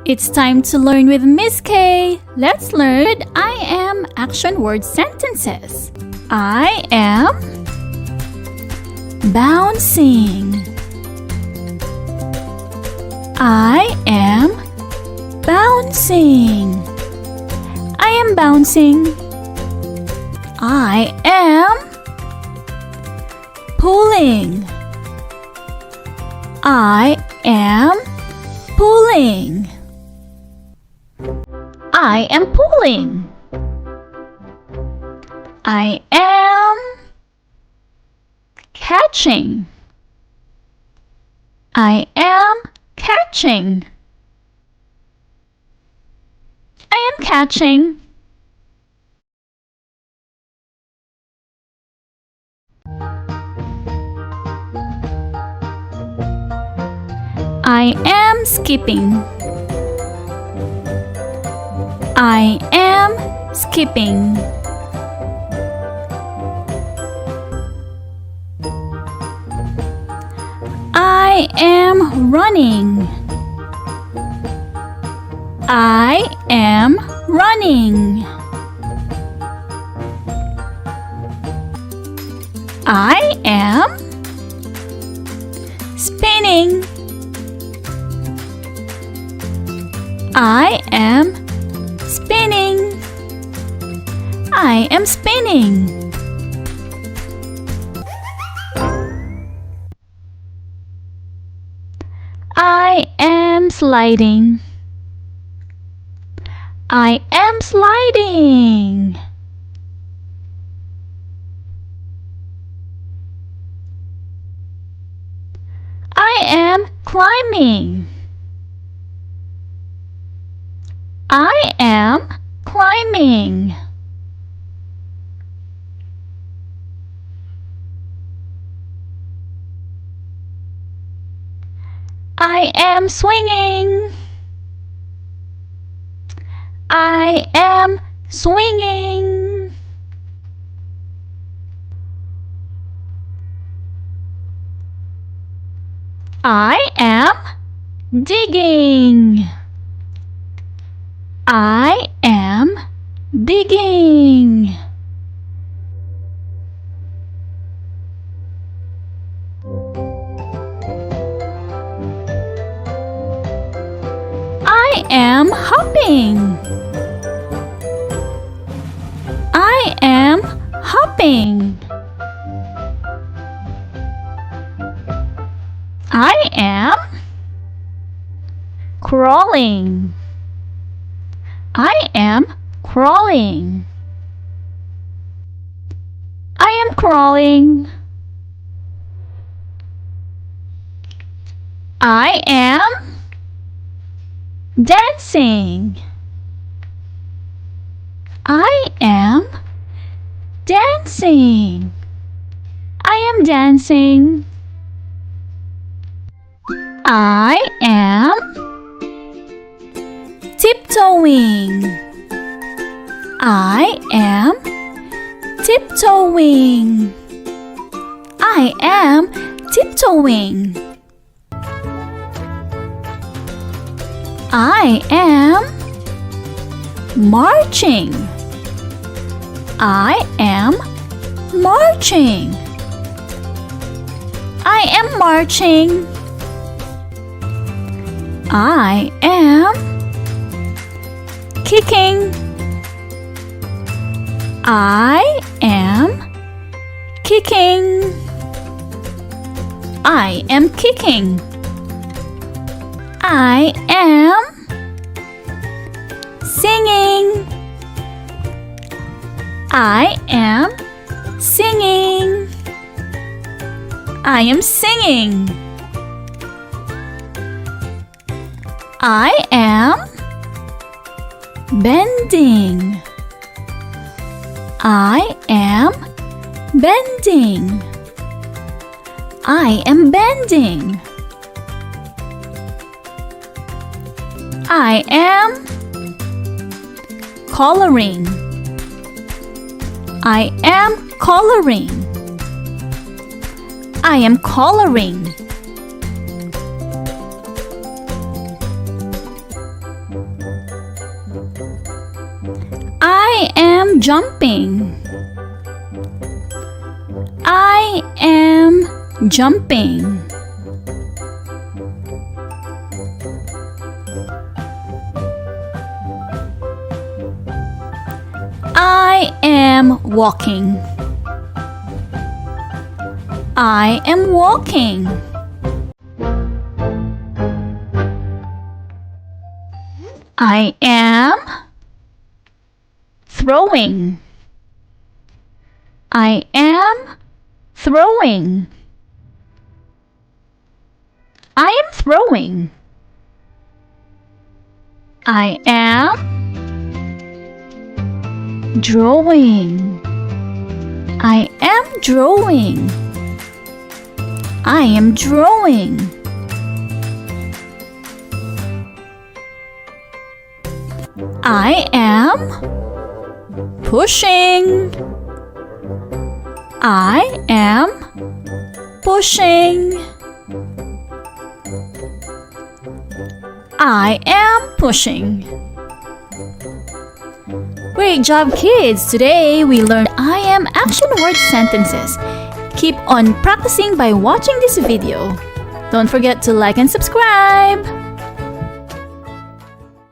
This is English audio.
It's time to learn with Miss K. Let's learn with I am action word sentences. I am bouncing. I am bouncing. I am bouncing. I am pulling. I am pulling. I am pulling. I am catching. I am catching. I am catching. I am skipping. I am skipping. I am running. I am running. I am spinning. I am spinning. I am spinning. I am sliding. I am sliding. I am climbing. I am climbing. I am swinging. I am swinging. I am digging. I am digging. I am hopping. I am hopping. I am crawling. I am crawling. I am crawling. I am dancing. I am dancing. I am dancing. I am tiptoeing. I am tiptoeing. I am tiptoeing. I am marching. I am marching. I am marching. I am kicking. I am kicking. I am kicking. I am singing. I am singing. I am singing. I am bending. I am bending. I am bending. I am coloring. I am coloring. I am coloring. jumping. I am jumping. I am walking. I am walking. I am throwing. I am throwing. I am throwing. I am drawing. I am drawing. I am drawing. I am pushing. I am pushing. I am pushing. Great job, kids! Today we learned I am action word sentences. Keep on practicing by watching this video. Don't forget to like and subscribe.